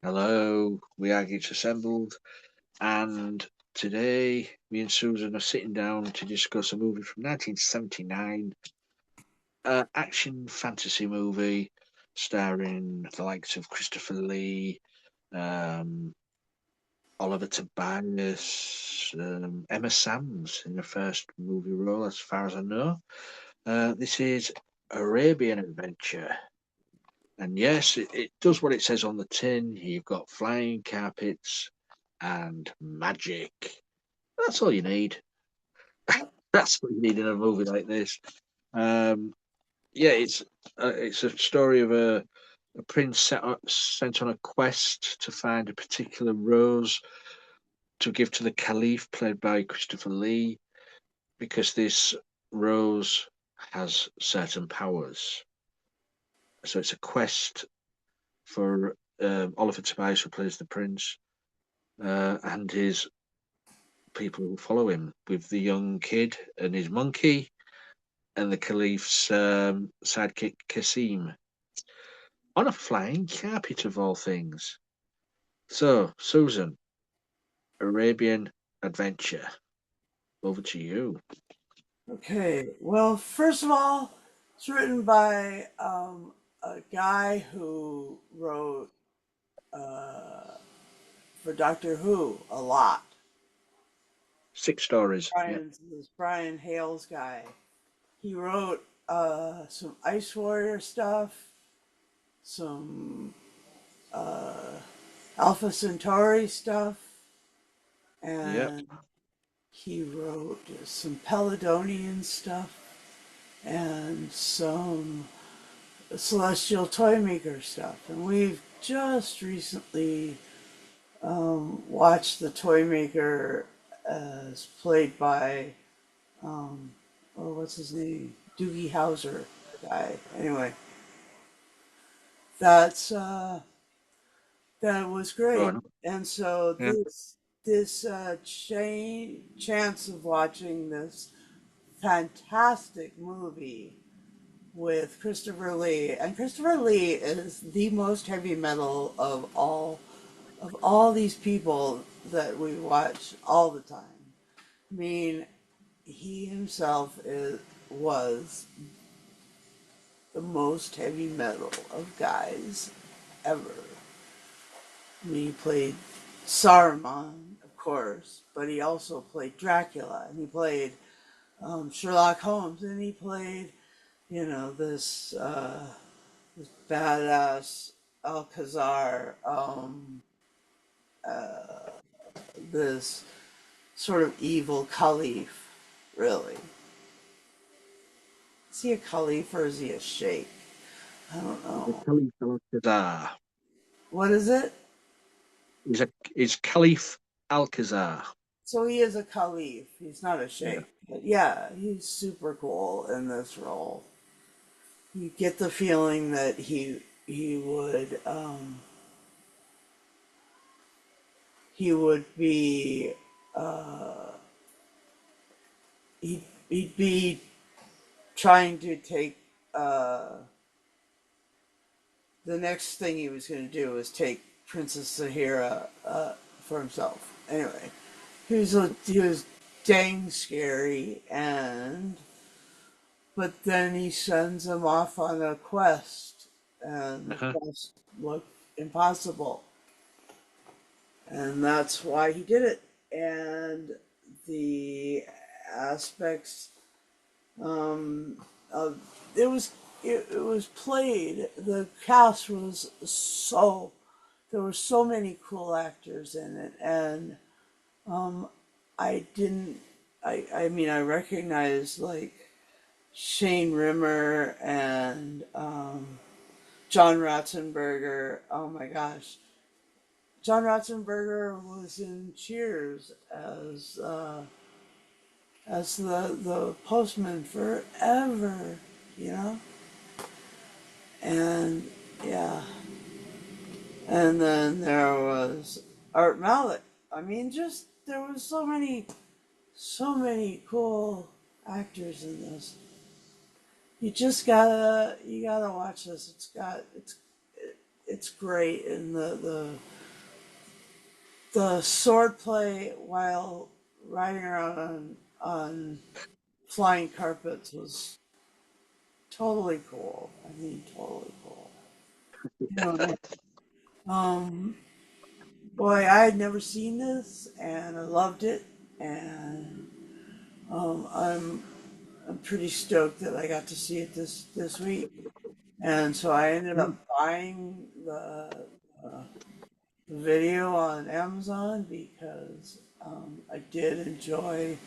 Hello, we are Geeks Assembled, and today me and Susan are sitting down to discuss a movie from 1979, action fantasy movie starring the likes of Christopher Lee, um, Oliver Tobias, Emma Sands in her first movie role, as far as I know. This is Arabian Adventure. And yes, it does what it says on the tin. You've got flying carpets and magic. That's all you need. That's what you need in a movie like this. Um, yeah, it's a story of a prince sent on a quest to find a particular rose to give to the caliph, played by Christopher Lee, because this rose has certain powers. So it's a quest for Oliver Tobias, who plays the prince, and his people who follow him, with the young kid and his monkey and the caliph's sidekick Kasim on a flying carpet of all things. So, Susan, Arabian Adventure, over to you. Okay, well, first of all, it's written by a guy who wrote for Doctor Who a lot. Six stories. Yeah. This Brian Hales guy. He wrote some Ice Warrior stuff, some Alpha Centauri stuff, Yep. and he wrote some Peladonian stuff and some Celestial Toymaker stuff. And we've just recently watched the Toymaker as played by, what's his name? Doogie Howser guy. Anyway, that's that was Go great. on. And so Yeah. this chance of watching this fantastic movie with Christopher Lee, and Christopher Lee is the most heavy metal of all these people that we watch all the time. I mean, he himself was the most heavy metal of guys ever. I mean, he played Saruman, of course, but he also played Dracula, and he played Sherlock Holmes, and he played, this badass Alcazar, this sort of evil caliph, really. Is he a caliph or is he a sheikh? I don't The know. Caliph Alcazar. What is it? Is Caliph Alcazar. So he is a caliph. He's not a Yeah. sheikh. But yeah, he's super cool in this role. You get the feeling that he would be he'd be trying to take the next thing he was going to do was take Princess Sahira for himself. Anyway, he was dang scary, and but then he sends him off on a quest, and the Uh-huh. quest looked impossible, and that's why he did it. And the aspects of it was played. The cast was so there were so many cool actors in it, and um, I didn't. I mean, I recognized like Shane Rimmer and John Ratzenberger. Oh my gosh, John Ratzenberger was in Cheers as the postman forever, you know, and yeah, and then there was Art Malik. I mean, just there was so many cool actors in this. You gotta watch this. it's great, and the sword play while riding around on flying carpets was totally cool. I mean, totally cool. You know, um, boy, I had never seen this, and I loved it, and I'm pretty stoked that I got to see it this week. And so I ended Mm. up buying the video on Amazon because I did enjoy.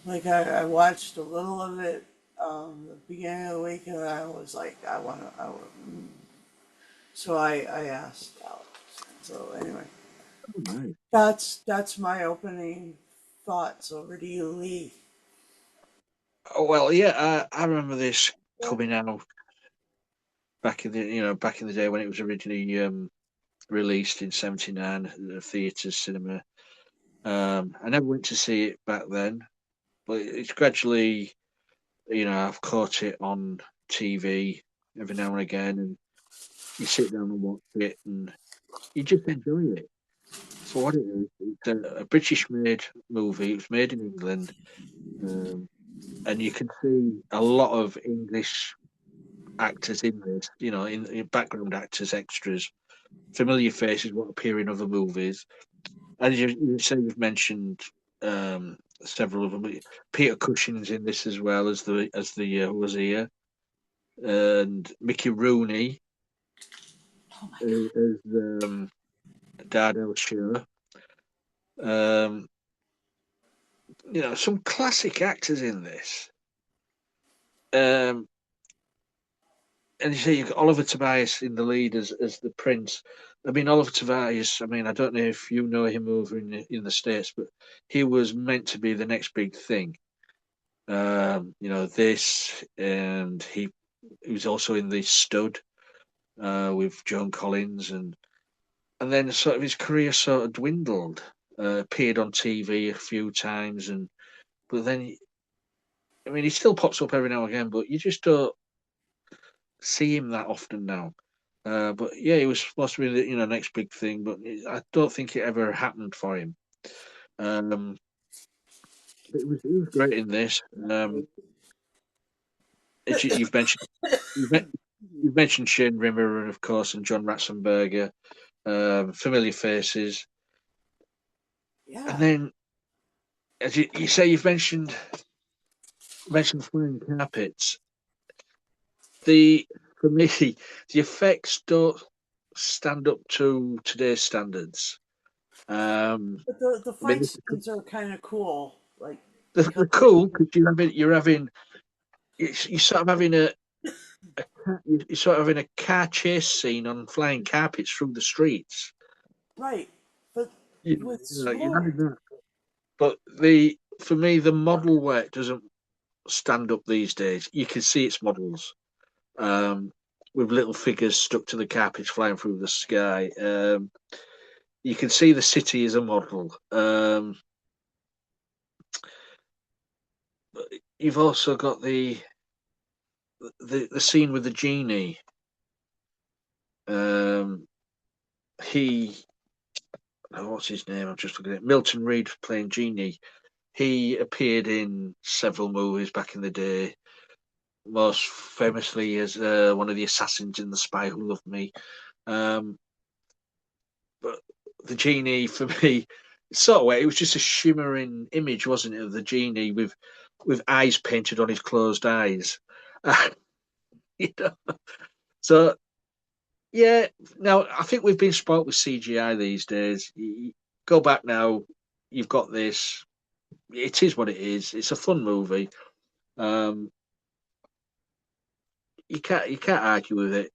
Like I watched a little of it the beginning of the week, and I was like, I want to. So I asked Alex. So anyway, Oh, nice. that's my opening thoughts. Over to you, Lee. Oh, well, yeah, I remember this Yeah. coming out back in the back in the day when it was originally released in '79 at the theatres cinema. I never went to see it back then, but it's gradually, I've caught it on TV every now and again, and you sit down and watch it, and you just enjoy it for what it is. It's a British-made movie. It was made in England, um, and you can see a lot of English actors in this. In background actors, extras, familiar faces what appear in other movies. As you say, you've mentioned several of them. Peter Cushing's in this as well as the was here, and Mickey Rooney Oh my as Dardell Sure. Um, some classic actors in this. Um, and you see, you've got Oliver Tobias in the lead as the prince. I mean, Oliver Tobias. I mean, I don't know if you know him over in the States, but he was meant to be the next big thing. This, and he was also in the Stud with Joan Collins, and then sort of his career sort of dwindled. Appeared on TV a few times, but then I mean he still pops up every now and again, but you just don't see him that often now. But yeah, he was supposed to be the next big thing, but I don't think it ever happened for him. Um, but it was great in this. You've mentioned you've, met, you've mentioned Shane Rimmer and of course and John Ratzenberger, familiar faces, and Yeah, then as you say, you've mentioned flying carpets. The For me, the effects don't stand up to today's standards. Um, but the I mean, fight scenes are kind of cool, like because they're cool because you're sort of having you're sort of in a car chase scene on flying carpets through the streets. right, but You, with you're having swords. that. But for me, the model work doesn't stand up these days. You can see it's models um, with little figures stuck to the carpets flying through the sky. You can see the city as a model. You've also got the scene with the genie. Um, he, what's his name? I'm just looking at Milton Reed playing genie. He appeared in several movies back in the day, most famously as one of the assassins in The Spy Who Loved Me. Um, but the genie for me, sort of way, it was just a shimmering image, wasn't it, of the genie with eyes painted on his closed eyes. you know? So yeah, now I think we've been spoilt with CGI these days. Go back now, you've got this. It is what it is. It's a fun movie. Um, you can't argue with it.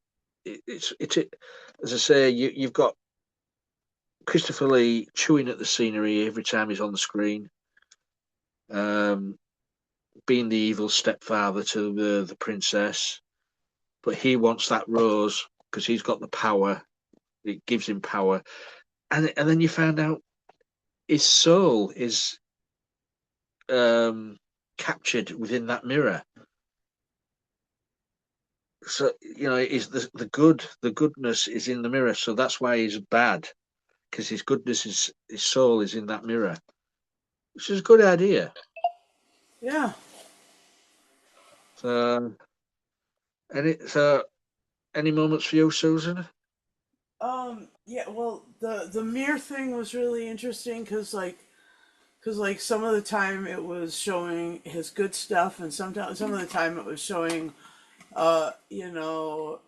As I say, you've got Christopher Lee chewing at the scenery every time he's on the screen. Um, Being the evil stepfather to the princess, but he wants that rose because he's got the power. It gives him power, and then you find out his soul is um, captured within that mirror. So is the goodness is in the mirror, so that's why he's bad, because his goodness is his soul is in that mirror, which is a good idea. Yeah. So so any moments for you, Susan? Yeah. Well, the mirror thing was really interesting because like some of the time it was showing his good stuff, and sometimes some of the time it was showing, you know,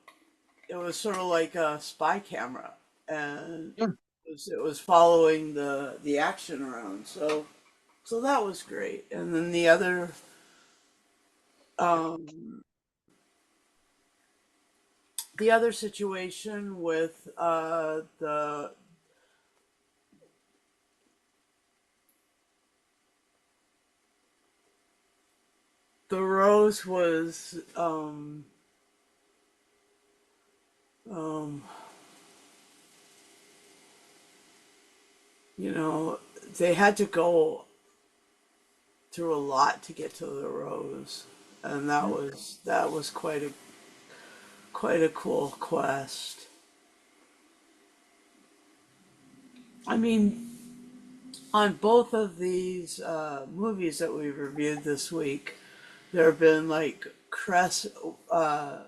it was sort of like a spy camera, and Yeah. it was following the action around. So that was great. And then um, the other situation with the rose was um, you know, they had to go through a lot to get to the rose, and that was quite a cool quest. I mean, on both of these movies that we reviewed this week, there have been like uh,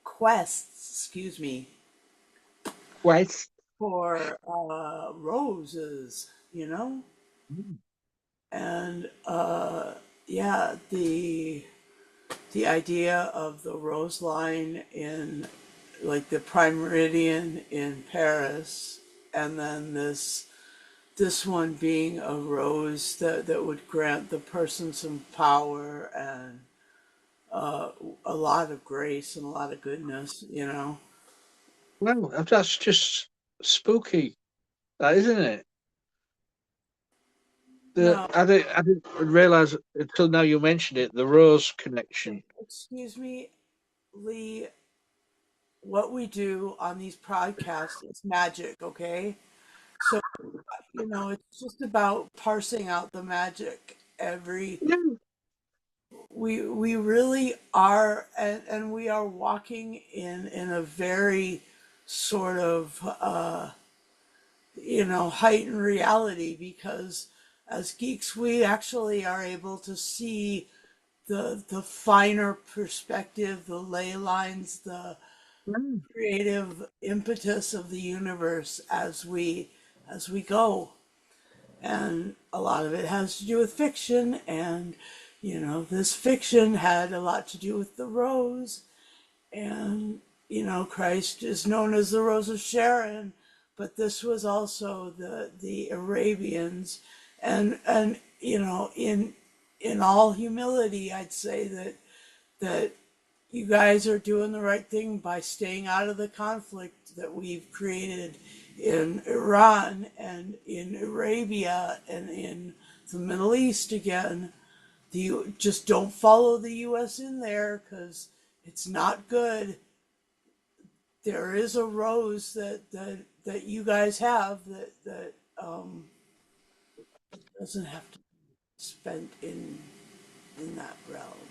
quests, excuse me, Quite. for roses, Mm. and yeah, the idea of the rose line in like the Prime Meridian in Paris, and then this one being a rose that would grant the person some power and uh, a lot of grace and a lot of goodness. Well, that's just spooky, that isn't it? No, I didn't realize until now you mentioned it, the Rose connection. excuse me, Lee. What we do on these podcasts is magic, okay? So, it's just about parsing out the magic. Yeah. We really are, and we are walking in a very sort of heightened reality, because as geeks we actually are able to see the finer perspective, the ley lines, the Mm. creative impetus of the universe as we go. And a lot of it has to do with fiction, and this fiction had a lot to do with the rose. And Christ is known as the Rose of Sharon, but this was also the Arabians. And in all humility, I'd say that you guys are doing the right thing by staying out of the conflict that we've created in Iran and in Arabia and in the Middle East again. You just don't follow the US in there, because it's not good. There is a rose that you guys have that doesn't have to be spent in that realm.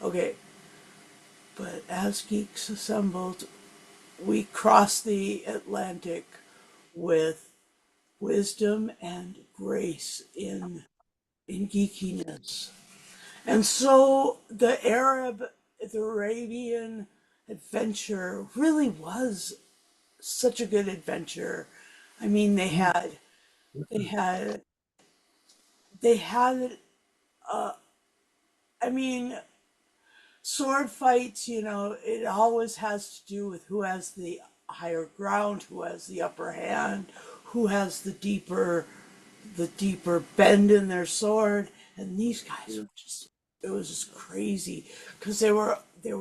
Okay, but as geeks assembled, we cross the Atlantic with wisdom and grace in geekiness. And so the Arabian adventure really was such a good adventure. I mean, Mm. they had, they had, uh, I mean, sword fights, it always has to do with who has the higher ground, who has the upper hand, who has the deeper bend in their sword. And these guys Yeah. were just, it was just crazy, because they were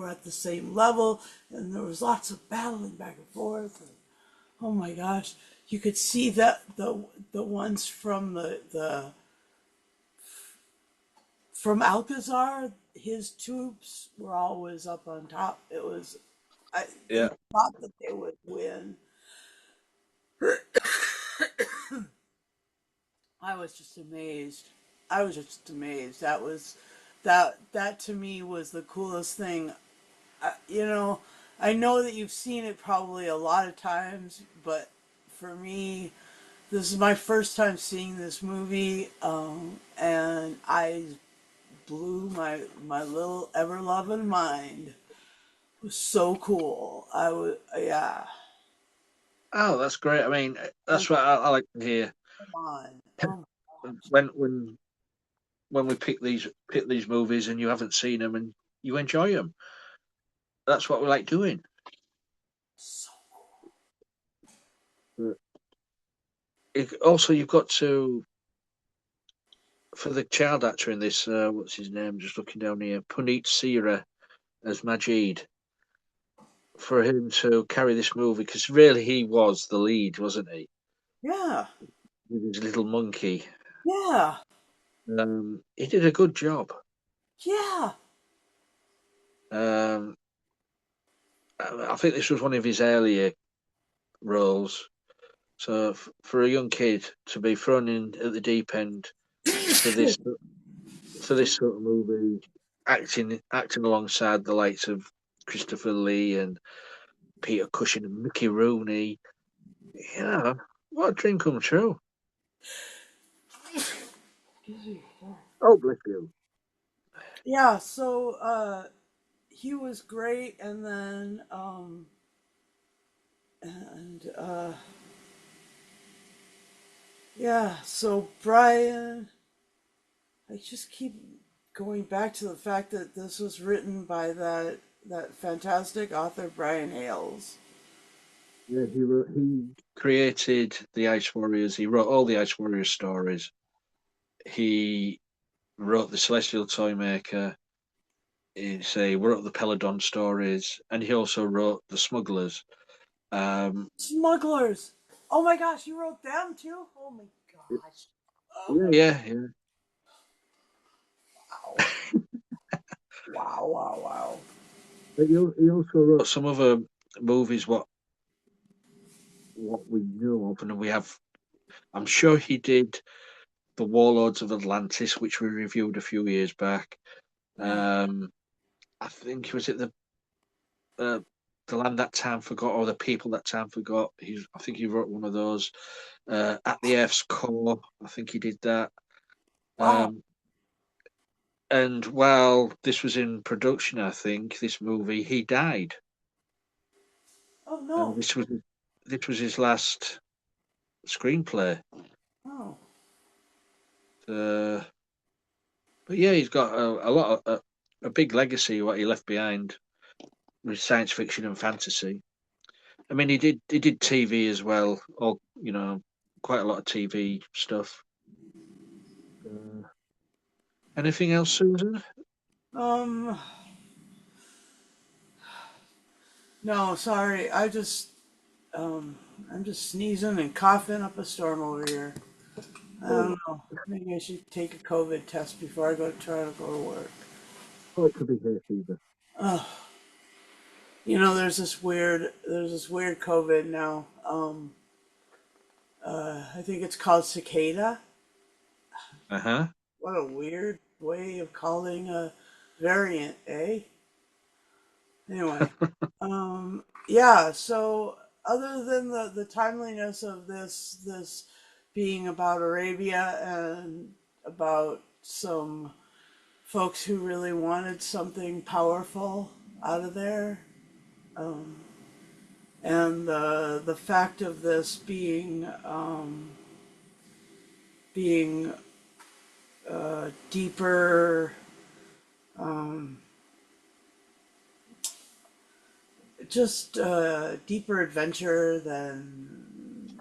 at the same level, and there was lots of battling back and forth. And, oh my gosh, you could see that the ones from the from Alcazar, his troops were always up on top. You Yeah. thought that they would win. I was just amazed. I was just amazed. That to me was the coolest thing. You know, I know that you've seen it probably a lot of times, but for me, this is my first time seeing this movie, and I blew my little ever loving mind. It was so cool. I was, yeah. Oh, that's great. I mean, And that's what I like to hear. come on, oh my gosh, When we pick these movies and you haven't seen them and you enjoy them, that's what we like doing. so But also, you've got to for the child actor in this. What's his name? Just looking down here, Puneet Sira as Majid. For him to carry this movie, because really he was the lead, wasn't he? yeah, With his little monkey. yeah, He did a good job. yeah. Um, I think this was one of his earlier roles. So for a young kid to be thrown in at the deep end for this sort of movie, acting alongside the likes of Christopher Lee and Peter Cushing and Mickey Rooney, yeah, what a dream come true. Oh, bless you. Yeah, so he was great, and then and yeah, so Brian, I just keep going back to the fact that this was written by that fantastic author Brian Hales. Yeah, he created the Ice Warriors. He wrote all the Ice Warriors stories. He wrote the Celestial Toymaker. He wrote the Peladon stories, and he also wrote the Smugglers. Um, Smugglers. Oh my gosh, you wrote them too? Oh my gosh. Oh, yeah, yeah, yeah. wow. Wow, wow, wow. But he also wrote some other movies what we know of, and we have. I'm sure he did the Warlords of Atlantis, which we reviewed a few years back. Yeah. Um, I think was it uh, the land that time forgot or the people that time forgot. I think he wrote one of those. At the Earth's core, I think he did that. Wow. Um, and while this was in production, I think this movie he died. Oh And no. this was his last screenplay. Oh. Uh, but yeah, he's got a lot of a big legacy what he left behind with science fiction and fantasy. I mean, he did TV as well, or quite a lot of TV stuff. Uh, Anything else, Susan? Um no, sorry. Um I'm just sneezing and coughing up a storm over here. I Oh, don't know. Maybe I should take a COVID test before I try to go to work. oh, it could be hay fever. Oh, you know, there's this weird COVID now. I think it's called cicada. Uh huh. What a weird way of calling a variant, eh? Anyway, yeah. So other than the timeliness of this being about Arabia and about some folks who really wanted something powerful out of there, um, and the fact of this being deeper, um, just deeper adventure than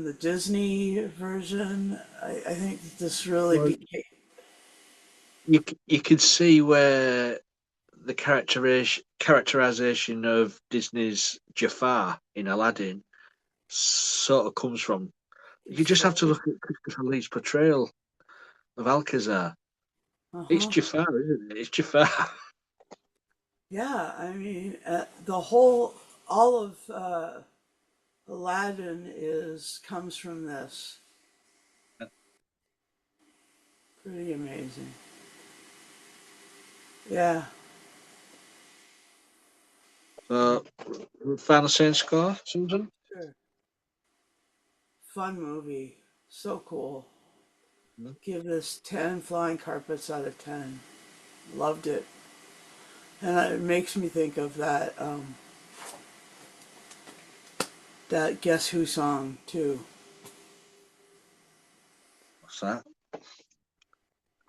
the Disney version. I think this really Well, became. you could see where the characterization of Disney's Jafar in Aladdin sort of comes from. You just have to look at Christopher Lee's portrayal of Alcazar. Uh It's huh. Jafar, isn't it? It's Jafar. Yeah, I mean, the whole all of Aladdin is comes from this. Pretty amazing. Yeah. Uh, Final saying score, Susan? Sure. Fun movie. So cool. Mhm. Give this 10 flying carpets out of 10. Loved it. And it makes me think of that Guess Who song too. What's that?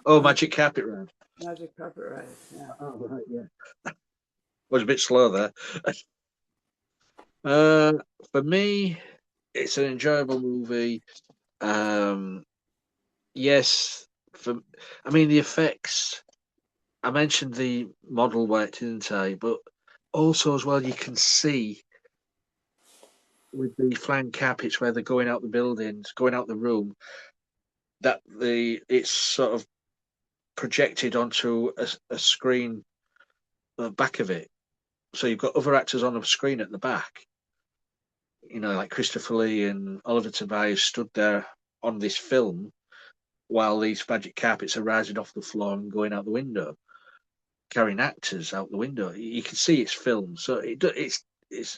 Oh, Uh, Magic Carpet Ride. Magic Carpet Ride. Yeah. Oh, right, yeah. Was a bit slow there. Uh, for me, it's an enjoyable movie. Um, yes, for I mean the effects. I mentioned the model work, didn't I? But also as well, you can see with the flying carpets where they're going out the buildings, going out the room, that the it's sort of projected onto a screen at the back of it. So you've got other actors on the screen at the back. Like Christopher Lee and Oliver Tobias stood there on this film while these magic carpets are rising off the floor and going out the window, carrying actors out the window. You can see it's filmed, so it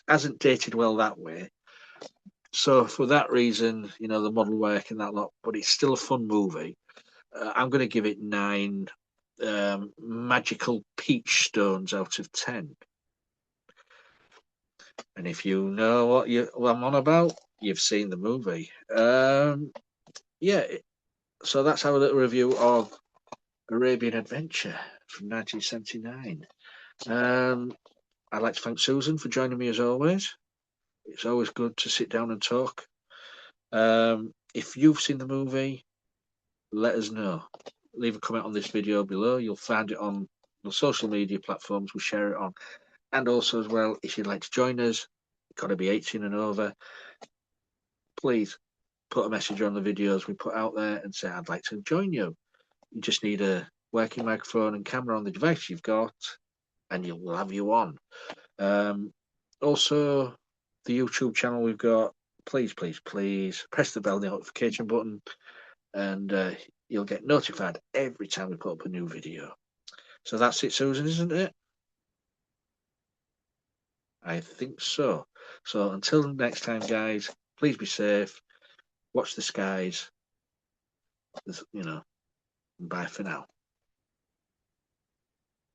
hasn't dated well that way. So for that reason, the model work and that lot, but it's still a fun movie. I'm going to give it 9 magical peach stones out of 10. And if you know what I'm on about, you've seen the movie. Yeah, so that's our little review of Arabian Adventure from 1979. I'd like to thank Susan for joining me as always. It's always good to sit down and talk. If you've seen the movie, let us know. Leave a comment on this video below. You'll find it on the social media platforms we share it on. And also as well, if you'd like to join us, got to be 18 and over, please put a message on the videos we put out there and say, I'd like to join you. You just need a working microphone and camera on the device you've got, and we'll have you on. Also, the YouTube channel we've got, please, please, please press the bell notification button, and you'll get notified every time we put up a new video. So that's it, Susan, isn't it? I think so. So until next time, guys, please be safe, watch the skies, bye for now.